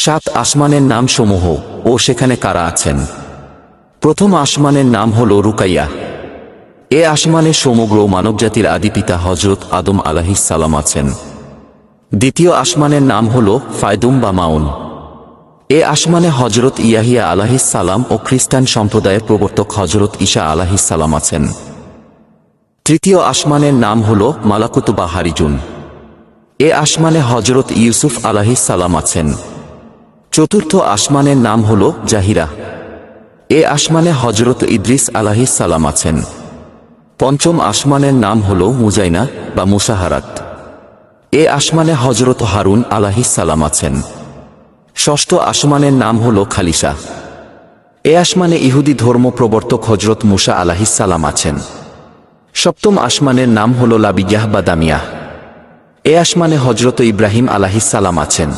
সাত আসমানের নাম সমূহ ও সেখানে কারা আছেন। প্রথম আসমানের নাম হল রুকাইয়া। এ আসমানে সমগ্র মানবজাতির আদিপিতা হযরত আদম আলাইহিস সালাম আছেন। দ্বিতীয় আসমানের নাম হল ফায়দুম বা মাউন। এ আসমানে হযরত ইয়াহিয়া আলাইহিস সালাম ও খ্রিস্টান সম্প্রদায়ের প্রবর্তক হযরত ঈসা আলাইহিস সালাম আছেন। তৃতীয় আসমানের নাম হল মালাকুত বা হারিজুন। এ আসমানে হযরত ইউসুফ আলাইহিস সালাম আছেন। চতুর্থ আসমানের নাম হল জাহিরা। এ আসমানে হযরত ইদ্রিস আলাইহিস সালাম আছেন। পঞ্চম আসমানের নাম হল মুজাইনা বা মুসাহারাত। এ আসমানে হযরত হারুন আলাইহিস সালাম আছেন। ষষ্ঠ আসমানের নাম হল খালিসা। এ আসমানে ইহুদি ধর্ম প্রবর্তক হযরত মুসা আলাইহিস সালাম আছেন। সপ্তম আসমানের নাম হল লাবিয়াহ বা দামিয়াহ। এ আসমানে হযরত ইব্রাহিম আলাইহিস সালাম আছেন।